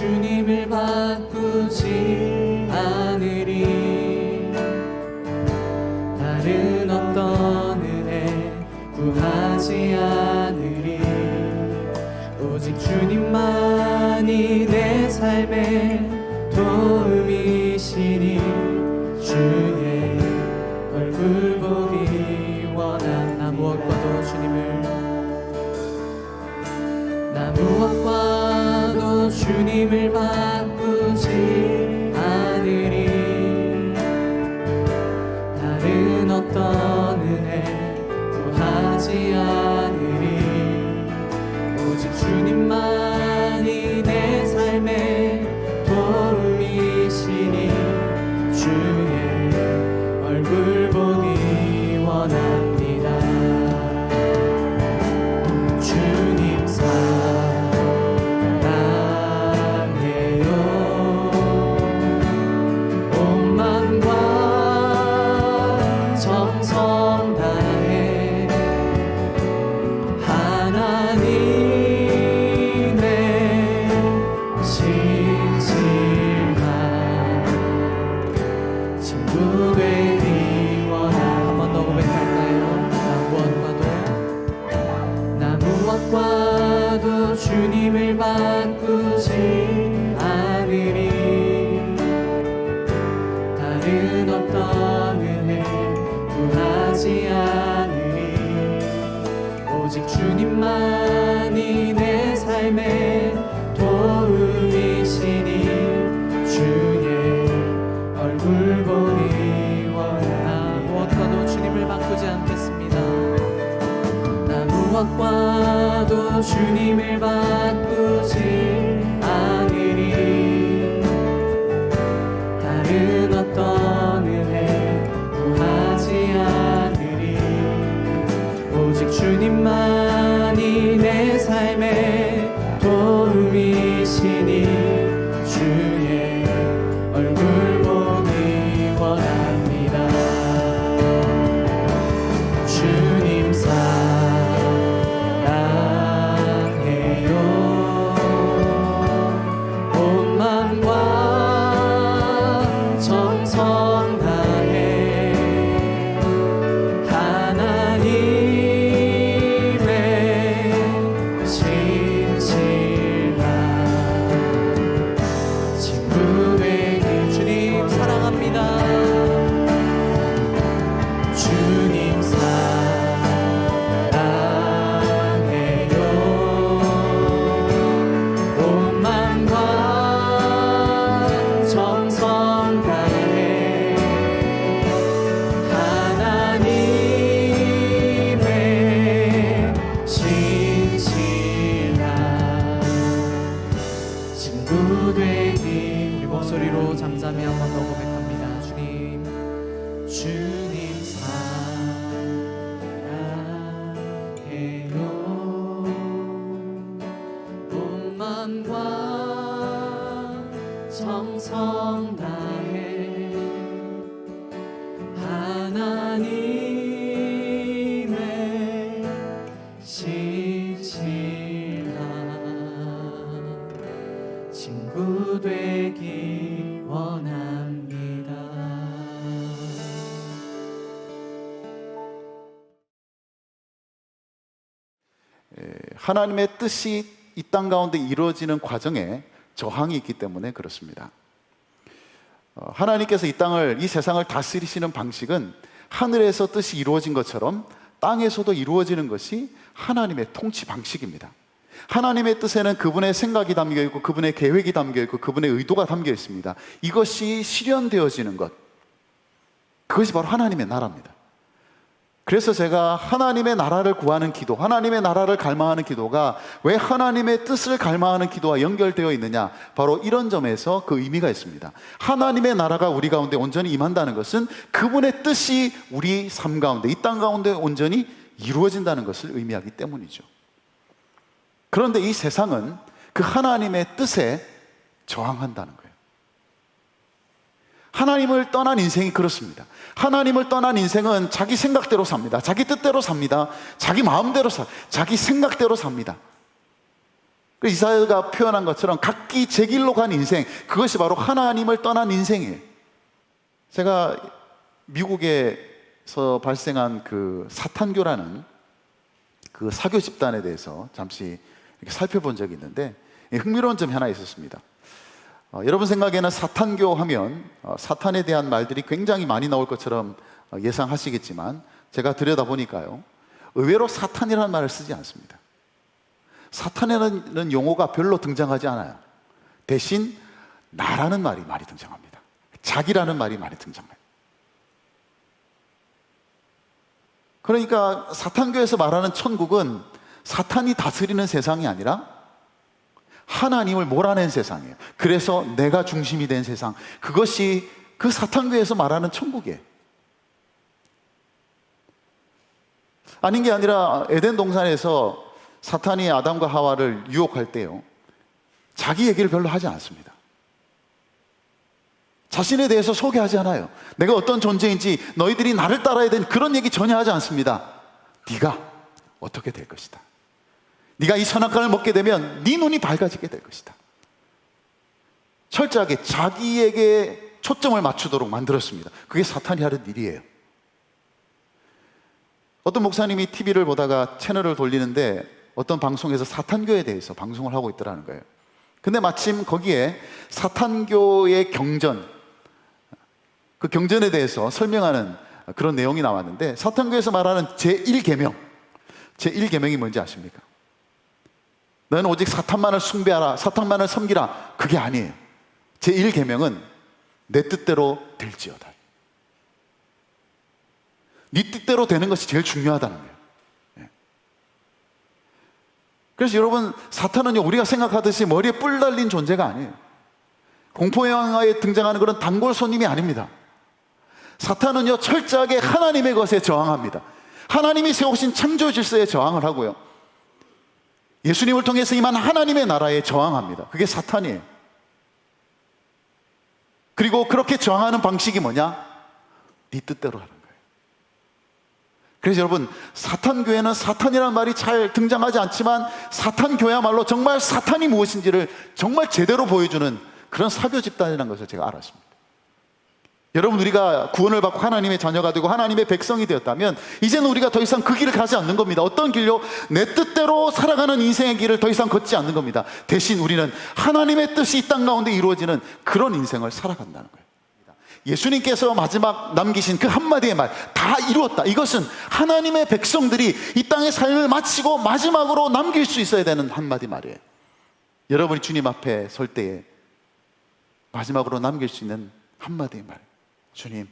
주님을 바꾸지 않으리. 다른 어떤 은혜 구하지 않으리. 오직 주님만이 내 삶의 도움이시니 주의 얼굴 보기 원한 나 무엇과도 주님을 나 무엇과도 주님을 바꾸지 않으리. 다른 어떤 은혜 구하지 않으리. 오직 주님만이 내 삶의 도움이시니 주의 얼굴 보기 원합니다. 주님 사랑해요. 온 마음과 정성 다해 하나님의 신실한 친구 되기 원하. 한 번 더 고백할까요? 나 무엇과도 주님을 바꾸지 않으리. 다른 어떤 은혜 구하지 않으리. 오직 주님만이 내 삶의 도움이시니 주의 얼굴 보기 원하. 무엇과도 주님을 바꾸지 않겠습니다. 나 무엇과도 주님을 바꾸지 않으리. 다른 어떤 은혜 구하지 않으리. 오직 주님만이 내 삶의 도움이시니 주의 얼굴 보기 원합니다. 주님 사랑해요. 온 마음과 정성 다해 하나님의 신실한 친구 되기. 주님 사랑합니다. 주님 사랑해요. 온 마음과 정성 다해 하나님의 신실한 친구 되기. 우리 목소리로 잠잠히 한 번 더 고백합니다. 주님 사랑해요. 온 마음과 정성 다해 하나님의 신실한 친구 되기 원합니다. 하나님의 뜻이 이 땅 가운데 이루어지는 과정에 저항이 있기 때문에 그렇습니다. 하나님께서 이 땅을, 이 세상을 다스리시는 방식은 하늘에서 뜻이 이루어진 것처럼 땅에서도 이루어지는 것이 하나님의 통치 방식입니다. 하나님의 뜻에는 그분의 생각이 담겨 있고 그분의 계획이 담겨 있고 그분의 의도가 담겨 있습니다. 이것이 실현되어지는 것, 그것이 바로 하나님의 나라입니다. 그래서 제가 하나님의 나라를 구하는 기도, 하나님의 나라를 갈망하는 기도가 왜 하나님의 뜻을 갈망하는 기도와 연결되어 있느냐, 바로 이런 점에서 그 의미가 있습니다. 하나님의 나라가 우리 가운데 온전히 임한다는 것은 그분의 뜻이 우리 삶 가운데, 이 땅 가운데 온전히 이루어진다는 것을 의미하기 때문이죠. 그런데 이 세상은 그 하나님의 뜻에 저항한다는 거예요. 하나님을 떠난 인생이 그렇습니다. 하나님을 떠난 인생은 자기 생각대로 삽니다. 자기 뜻대로 삽니다. 자기 마음대로 자기 생각대로 삽니다. 이사야가 표현한 것처럼 각기 제 길로 간 인생, 그것이 바로 하나님을 떠난 인생이에요. 제가 미국에서 발생한 그 사탄교라는 그 사교 집단에 대해서 잠시 이렇게 살펴본 적이 있는데 흥미로운 점이 하나 있었습니다. 여러분 생각에는 사탄교 하면 사탄에 대한 말들이 굉장히 많이 나올 것처럼 예상하시겠지만 제가 들여다보니까요, 의외로 사탄이라는 말을 쓰지 않습니다. 사탄이라는 용어가 별로 등장하지 않아요. 대신 나라는 말이 많이 등장합니다. 자기라는 말이 많이 등장해요. 그러니까 사탄교에서 말하는 천국은 사탄이 다스리는 세상이 아니라 하나님을 몰아낸 세상이에요. 그래서 내가 중심이 된 세상, 그것이 그 사탄교에서 말하는 천국이에요. 아닌 게 아니라 에덴 동산에서 사탄이 아담과 하와를 유혹할 때요, 자기 얘기를 별로 하지 않습니다. 자신에 대해서 소개하지 않아요. 내가 어떤 존재인지, 너희들이 나를 따라야 되는 그런 얘기 전혀 하지 않습니다. 네가 어떻게 될 것이다. 네가 이 선악과를 먹게 되면 네 눈이 밝아지게 될 것이다. 철저하게 자기에게 초점을 맞추도록 만들었습니다. 그게 사탄이 하는 일이에요. 어떤 목사님이 TV를 보다가 채널을 돌리는데 어떤 방송에서 사탄교에 대해서 방송을 하고 있더라는 거예요. 근데 마침 거기에 사탄교의 경전, 그 경전에 대해서 설명하는 그런 내용이 나왔는데, 사탄교에서 말하는 제1계명, 제1계명이 뭔지 아십니까? 너는 오직 사탄만을 숭배하라, 사탄만을 섬기라. 그게 아니에요. 제1계명은 내 뜻대로 될지어다. 네 뜻대로 되는 것이 제일 중요하다는 거예요. 그래서 여러분, 사탄은요, 우리가 생각하듯이 머리에 뿔 달린 존재가 아니에요. 공포영화에 등장하는 그런 단골 손님이 아닙니다. 사탄은요, 철저하게 하나님의 것에 저항합니다. 하나님이 세우신 창조 질서에 저항을 하고요, 예수님을 통해서 임한 하나님의 나라에 저항합니다. 그게 사탄이에요. 그리고 그렇게 저항하는 방식이 뭐냐? 네 뜻대로 하는 거예요. 그래서 여러분, 사탄교회는 사탄이라는 말이 잘 등장하지 않지만 사탄교회야말로 정말 사탄이 무엇인지를 정말 제대로 보여주는 그런 사교 집단이라는 것을 제가 알았습니다. 여러분, 우리가 구원을 받고 하나님의 자녀가 되고 하나님의 백성이 되었다면 이제는 우리가 더 이상 그 길을 가지 않는 겁니다. 어떤 길로? 내 뜻대로 살아가는 인생의 길을 더 이상 걷지 않는 겁니다. 대신 우리는 하나님의 뜻이 이 땅 가운데 이루어지는 그런 인생을 살아간다는 거예요. 예수님께서 마지막 남기신 그 한마디의 말, 다 이루었다. 이것은 하나님의 백성들이 이 땅의 삶을 마치고 마지막으로 남길 수 있어야 되는 한마디 말이에요. 여러분이 주님 앞에 설 때에 마지막으로 남길 수 있는 한마디의 말, 주님,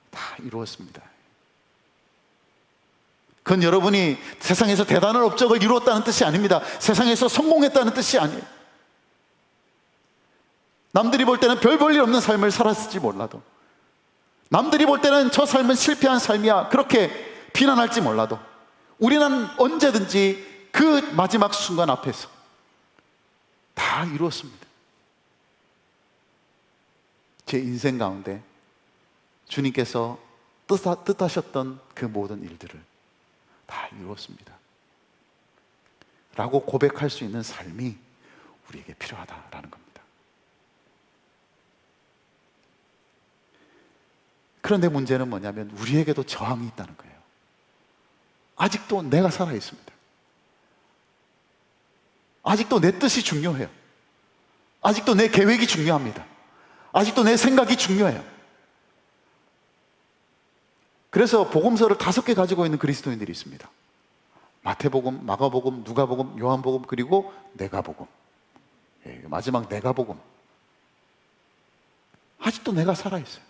다 이루었습니다. 그건 여러분이 세상에서 대단한 업적을 이루었다는 뜻이 아닙니다. 세상에서 성공했다는 뜻이 아니에요. 남들이 볼 때는 별 볼 일 없는 삶을 살았을지 몰라도, 남들이 볼 때는 저 삶은 실패한 삶이야, 그렇게 비난할지 몰라도, 우리는 언제든지 그 마지막 순간 앞에서 다 이루었습니다. 제 인생 가운데 주님께서 뜻하셨던 그 모든 일들을 다 이루었습니다 라고 고백할 수 있는 삶이 우리에게 필요하다라는 겁니다. 그런데 문제는 뭐냐면 우리에게도 저항이 있다는 거예요. 아직도 내가 살아있습니다. 아직도 내 뜻이 중요해요. 아직도 내 계획이 중요합니다. 아직도 내 생각이 중요해요. 그래서 복음서를 5개 가지고 있는 그리스도인들이 있습니다. 마태복음, 마가복음, 누가복음, 요한복음, 그리고 내가복음. 마지막 내가복음. 아직도 내가 살아있어요.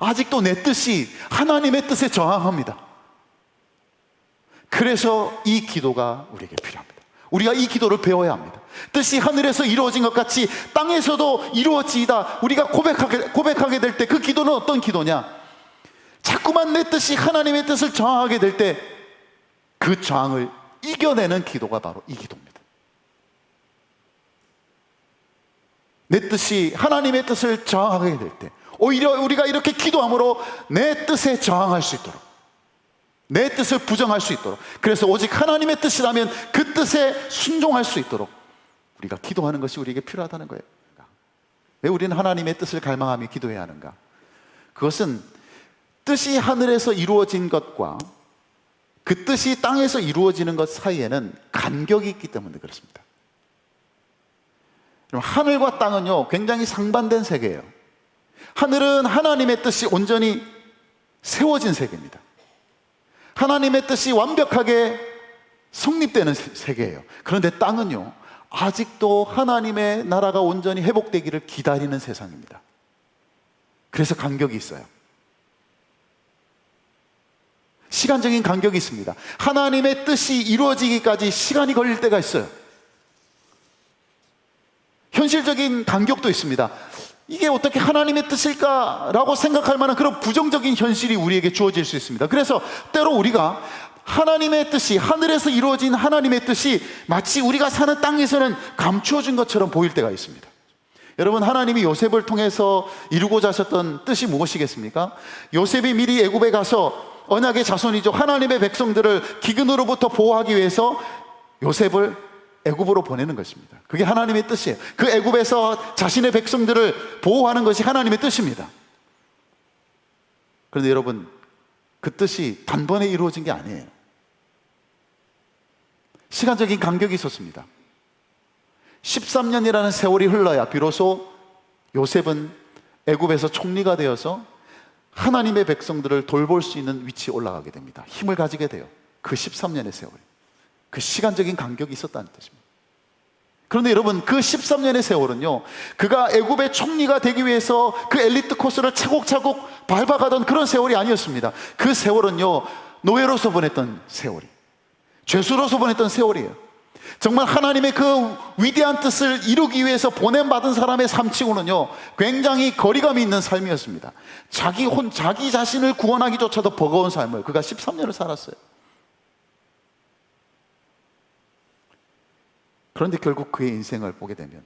아직도 내 뜻이 하나님의 뜻에 저항합니다. 그래서 이 기도가 우리에게 필요합니다. 우리가 이 기도를 배워야 합니다. 뜻이 하늘에서 이루어진 것 같이 땅에서도 이루어지이다. 우리가 고백하게 될 때 그 기도는 어떤 기도냐? 자꾸만 내 뜻이 하나님의 뜻을 저항하게 될 때 그 저항을 이겨내는 기도가 바로 이 기도입니다. 내 뜻이 하나님의 뜻을 저항하게 될 때 오히려 우리가 이렇게 기도함으로 내 뜻에 저항할 수 있도록 내 뜻을 부정할 수 있도록, 그래서 오직 하나님의 뜻이라면 그 뜻에 순종할 수 있도록 우리가 기도하는 것이 우리에게 필요하다는 거예요. 왜 우리는 하나님의 뜻을 갈망하며 기도해야 하는가? 그것은 뜻이 하늘에서 이루어진 것과 그 뜻이 땅에서 이루어지는 것 사이에는 간격이 있기 때문에 그렇습니다. 하늘과 땅은요, 굉장히 상반된 세계예요. 하늘은 하나님의 뜻이 온전히 세워진 세계입니다. 하나님의 뜻이 완벽하게 성립되는 세계예요. 그런데 땅은요, 아직도 하나님의 나라가 온전히 회복되기를 기다리는 세상입니다. 그래서 간격이 있어요. 시간적인 간격이 있습니다. 하나님의 뜻이 이루어지기까지 시간이 걸릴 때가 있어요. 현실적인 간격도 있습니다. 이게 어떻게 하나님의 뜻일까라고 생각할 만한 그런 부정적인 현실이 우리에게 주어질 수 있습니다. 그래서 때로 우리가 하나님의 뜻이, 하늘에서 이루어진 하나님의 뜻이 마치 우리가 사는 땅에서는 감추어진 것처럼 보일 때가 있습니다. 여러분, 하나님이 요셉을 통해서 이루고자 하셨던 뜻이 무엇이겠습니까? 요셉이 미리 애굽에 가서 언약의 자손이죠, 하나님의 백성들을 기근으로부터 보호하기 위해서 요셉을 애굽으로 보내는 것입니다. 그게 하나님의 뜻이에요. 그 애굽에서 자신의 백성들을 보호하는 것이 하나님의 뜻입니다. 그런데 여러분, 그 뜻이 단번에 이루어진 게 아니에요. 시간적인 간격이 있었습니다. 13년이라는 세월이 흘러야 비로소 요셉은 애굽에서 총리가 되어서 하나님의 백성들을 돌볼 수 있는 위치에 올라가게 됩니다. 힘을 가지게 돼요. 그 13년의 세월, 그 시간적인 간격이 있었다는 뜻입니다. 그런데 여러분, 그 13년의 세월은요, 그가 애굽의 총리가 되기 위해서 그 엘리트 코스를 차곡차곡 밟아가던 그런 세월이 아니었습니다. 그 세월은요, 노예로서 보냈던 세월이, 죄수로서 보냈던 세월이에요. 정말 하나님의 그 위대한 뜻을 이루기 위해서 보냄받은 사람의 삶치고는요, 굉장히 거리감이 있는 삶이었습니다. 자기 자신을 구원하기조차도 버거운 삶을 그가 13년을 살았어요. 그런데 결국 그의 인생을 보게 되면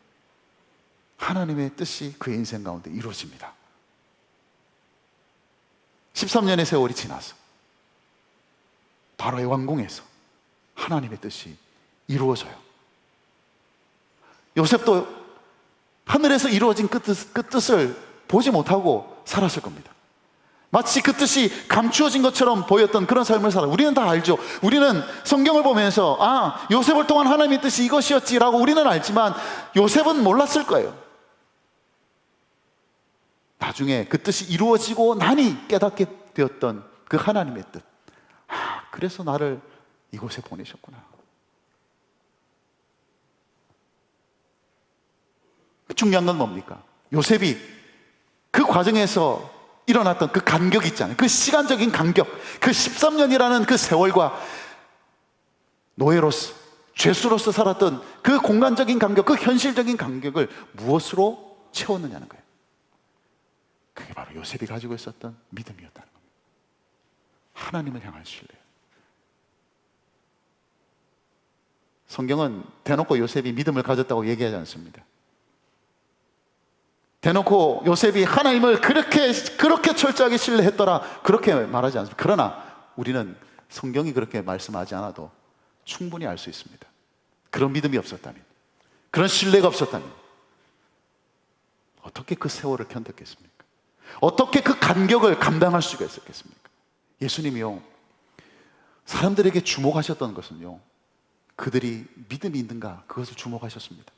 하나님의 뜻이 그의 인생 가운데 이루어집니다. 13년의 세월이 지나서 바로의 왕궁에서 하나님의 뜻이 이루어져요. 요셉도 하늘에서 이루어진 그 뜻을 보지 못하고 살았을 겁니다. 마치 그 뜻이 감추어진 것처럼 보였던 그런 삶을 살아요. 우리는 다 알죠. 우리는 성경을 보면서 요셉을 통한 하나님의 뜻이 이것이었지라고 우리는 알지만 요셉은 몰랐을 거예요. 나중에 그 뜻이 이루어지고 나니 깨닫게 되었던 그 하나님의 뜻. 그래서 나를 이곳에 보내셨구나. 중요한 건 뭡니까? 요셉이 그 과정에서 일어났던 그 간격 있잖아요. 그 시간적인 간격, 그 13년이라는 그 세월과 노예로서, 죄수로서 살았던 그 공간적인 간격, 그 현실적인 간격을 무엇으로 채웠느냐는 거예요. 그게 바로 요셉이 가지고 있었던 믿음이었다는 겁니다. 하나님을 향한 신뢰. 성경은 대놓고 요셉이 믿음을 가졌다고 얘기하지 않습니다. 대놓고 요셉이 하나님을 그렇게 철저하게 신뢰했더라, 그렇게 말하지 않습니다. 그러나 우리는 성경이 그렇게 말씀하지 않아도 충분히 알 수 있습니다. 그런 믿음이 없었다면, 그런 신뢰가 없었다면 어떻게 그 세월을 견뎠겠습니까? 어떻게 그 간격을 감당할 수가 있었겠습니까? 예수님이요, 사람들에게 주목하셨던 것은요, 그들이 믿음이 있는가, 그것을 주목하셨습니다.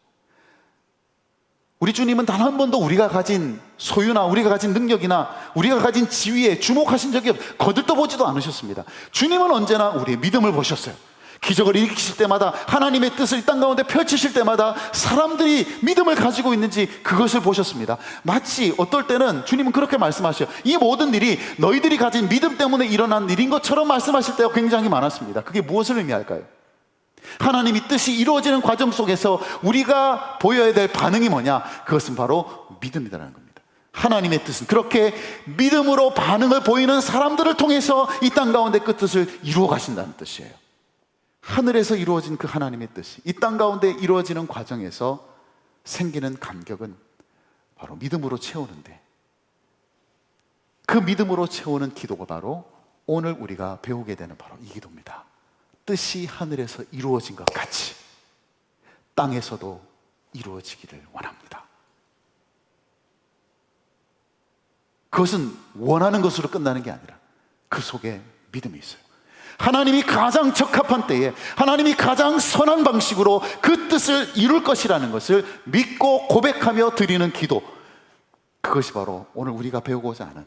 우리 주님은 단 한 번도 우리가 가진 소유나 우리가 가진 능력이나 우리가 가진 지위에 주목하신 적이 거들떠 보지도 않으셨습니다. 주님은 언제나 우리의 믿음을 보셨어요. 기적을 일으키실 때마다, 하나님의 뜻을 이 땅 가운데 펼치실 때마다 사람들이 믿음을 가지고 있는지 그것을 보셨습니다. 마치 어떨 때는 주님은 그렇게 말씀하셔요. 이 모든 일이 너희들이 가진 믿음 때문에 일어난 일인 것처럼 말씀하실 때가 굉장히 많았습니다. 그게 무엇을 의미할까요? 하나님이 뜻이 이루어지는 과정 속에서 우리가 보여야 될 반응이 뭐냐? 그것은 바로 믿음이라는 겁니다. 하나님의 뜻은 그렇게 믿음으로 반응을 보이는 사람들을 통해서 이 땅 가운데 그 뜻을 이루어 가신다는 뜻이에요. 하늘에서 이루어진 그 하나님의 뜻이 이 땅 가운데 이루어지는 과정에서 생기는 간격은 바로 믿음으로 채우는데, 그 믿음으로 채우는 기도가 바로 오늘 우리가 배우게 되는 바로 이 기도입니다. 뜻이 하늘에서 이루어진 것 같이 땅에서도 이루어지기를 원합니다. 그것은 원하는 것으로 끝나는 게 아니라 그 속에 믿음이 있어요. 하나님이 가장 적합한 때에 하나님이 가장 선한 방식으로 그 뜻을 이룰 것이라는 것을 믿고 고백하며 드리는 기도, 그것이 바로 오늘 우리가 배우고자 하는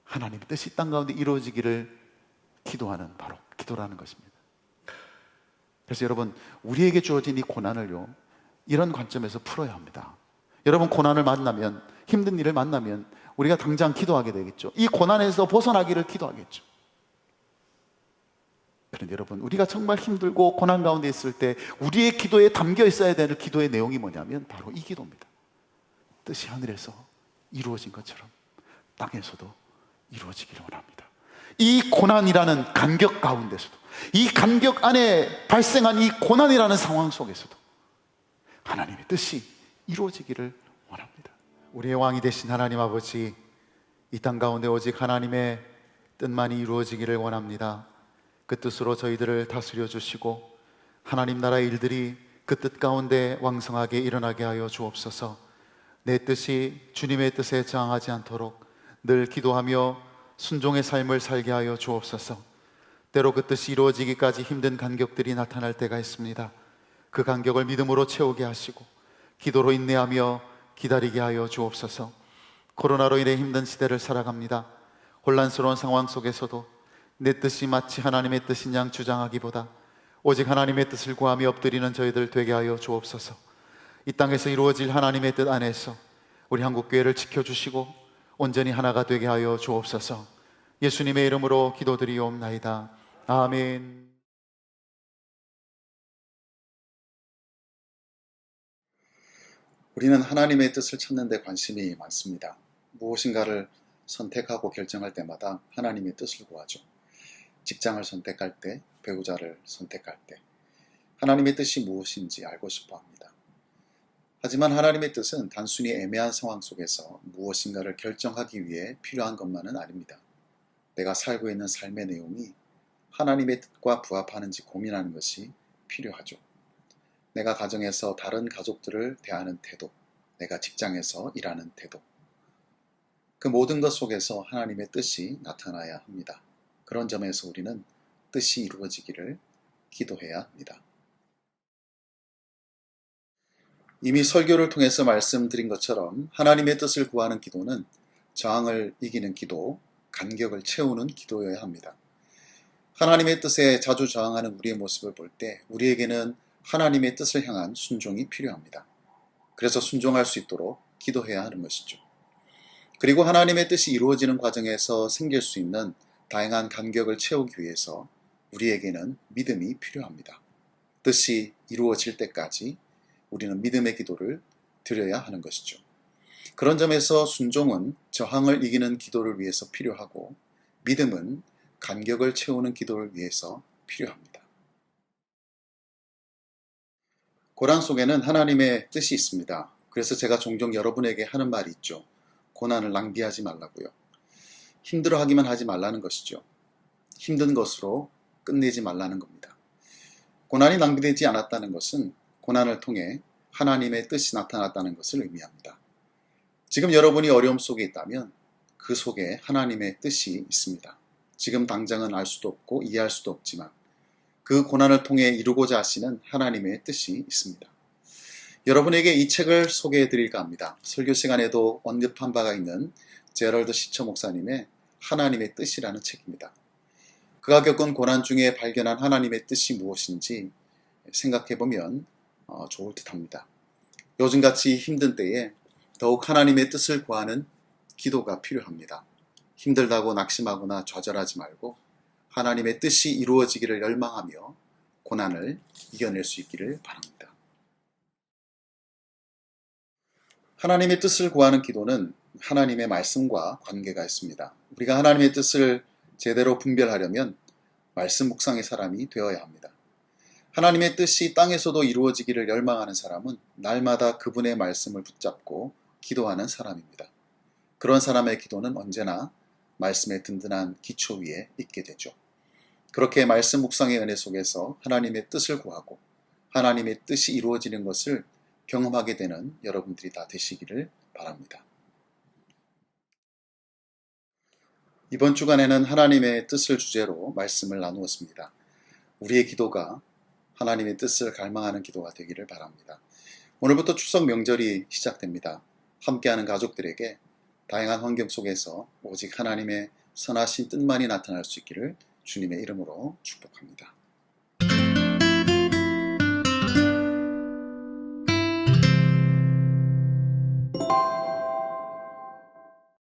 하나님의 뜻이 땅 가운데 이루어지기를 기도하는 바로 기도라는 것입니다. 그래서 여러분, 우리에게 주어진 이 고난을요, 이런 관점에서 풀어야 합니다. 여러분, 고난을 만나면, 힘든 일을 만나면 우리가 당장 기도하게 되겠죠. 이 고난에서 벗어나기를 기도하겠죠. 그런데 여러분, 우리가 정말 힘들고 고난 가운데 있을 때 우리의 기도에 담겨 있어야 되는 기도의 내용이 뭐냐면 바로 이 기도입니다. 뜻이 하늘에서 이루어진 것처럼 땅에서도 이루어지기를 원합니다. 이 고난이라는 간격 가운데서도, 이 간격 안에 발생한 이 고난이라는 상황 속에서도 하나님의 뜻이 이루어지기를 원합니다. 우리의 왕이 되신 하나님 아버지, 이 땅 가운데 오직 하나님의 뜻만이 이루어지기를 원합니다. 그 뜻으로 저희들을 다스려 주시고 하나님 나라의 일들이 그 뜻 가운데 왕성하게 일어나게 하여 주옵소서. 내 뜻이 주님의 뜻에 저항하지 않도록 늘 기도하며 순종의 삶을 살게 하여 주옵소서. 때로 그 뜻이 이루어지기까지 힘든 간격들이 나타날 때가 있습니다. 그 간격을 믿음으로 채우게 하시고 기도로 인내하며 기다리게 하여 주옵소서. 코로나로 인해 힘든 시대를 살아갑니다. 혼란스러운 상황 속에서도 내 뜻이 마치 하나님의 뜻인 양 주장하기보다 오직 하나님의 뜻을 구하며 엎드리는 저희들 되게 하여 주옵소서. 이 땅에서 이루어질 하나님의 뜻 안에서 우리 한국교회를 지켜주시고 온전히 하나가 되게 하여 주옵소서. 예수님의 이름으로 기도드리옵나이다. 아멘. 우리는 하나님의 뜻을 찾는 데 관심이 많습니다. 무엇인가를 선택하고 결정할 때마다 하나님의 뜻을 구하죠. 직장을 선택할 때, 배우자를 선택할 때 하나님의 뜻이 무엇인지 알고 싶어 합니다. 하지만 하나님의 뜻은 단순히 애매한 상황 속에서 무엇인가를 결정하기 위해 필요한 것만은 아닙니다. 내가 살고 있는 삶의 내용이 하나님의 뜻과 부합하는지 고민하는 것이 필요하죠. 내가 가정에서 다른 가족들을 대하는 태도, 내가 직장에서 일하는 태도, 그 모든 것 속에서 하나님의 뜻이 나타나야 합니다. 그런 점에서 우리는 뜻이 이루어지기를 기도해야 합니다. 이미 설교를 통해서 말씀드린 것처럼 하나님의 뜻을 구하는 기도는 저항을 이기는 기도, 간격을 채우는 기도여야 합니다. 하나님의 뜻에 자주 저항하는 우리의 모습을 볼 때 우리에게는 하나님의 뜻을 향한 순종이 필요합니다. 그래서 순종할 수 있도록 기도해야 하는 것이죠. 그리고 하나님의 뜻이 이루어지는 과정에서 생길 수 있는 다양한 간격을 채우기 위해서 우리에게는 믿음이 필요합니다. 뜻이 이루어질 때까지 우리는 믿음의 기도를 드려야 하는 것이죠. 그런 점에서 순종은 저항을 이기는 기도를 위해서 필요하고 믿음은 간격을 채우는 기도를 위해서 필요합니다. 고난 속에는 하나님의 뜻이 있습니다. 그래서 제가 종종 여러분에게 하는 말이 있죠. 고난을 낭비하지 말라고요. 힘들어하기만 하지 말라는 것이죠. 힘든 것으로 끝내지 말라는 겁니다. 고난이 낭비되지 않았다는 것은 고난을 통해 하나님의 뜻이 나타났다는 것을 의미합니다. 지금 여러분이 어려움 속에 있다면 그 속에 하나님의 뜻이 있습니다. 지금 당장은 알 수도 없고 이해할 수도 없지만 그 고난을 통해 이루고자 하시는 하나님의 뜻이 있습니다. 여러분에게 이 책을 소개해 드릴까 합니다. 설교 시간에도 언급한 바가 있는 제럴드 시처 목사님의 하나님의 뜻이라는 책입니다. 그가 겪은 고난 중에 발견한 하나님의 뜻이 무엇인지 생각해 보면 좋을 듯합니다. 요즘같이 힘든 때에 더욱 하나님의 뜻을 구하는 기도가 필요합니다. 힘들다고 낙심하거나 좌절하지 말고 하나님의 뜻이 이루어지기를 열망하며 고난을 이겨낼 수 있기를 바랍니다. 하나님의 뜻을 구하는 기도는 하나님의 말씀과 관계가 있습니다. 우리가 하나님의 뜻을 제대로 분별하려면 말씀 묵상의 사람이 되어야 합니다. 하나님의 뜻이 땅에서도 이루어지기를 열망하는 사람은 날마다 그분의 말씀을 붙잡고 기도하는 사람입니다. 그런 사람의 기도는 언제나 말씀의 든든한 기초 위에 있게 되죠. 그렇게 말씀 묵상의 은혜 속에서 하나님의 뜻을 구하고 하나님의 뜻이 이루어지는 것을 경험하게 되는 여러분들이 다 되시기를 바랍니다. 이번 주간에는 하나님의 뜻을 주제로 말씀을 나누었습니다. 우리의 기도가 하나님의 뜻을 갈망하는 기도가 되기를 바랍니다. 오늘부터 추석 명절이 시작됩니다. 함께하는 가족들에게 다양한 환경 속에서 오직 하나님의 선하신 뜻만이 나타날 수 있기를 주님의 이름으로 축복합니다.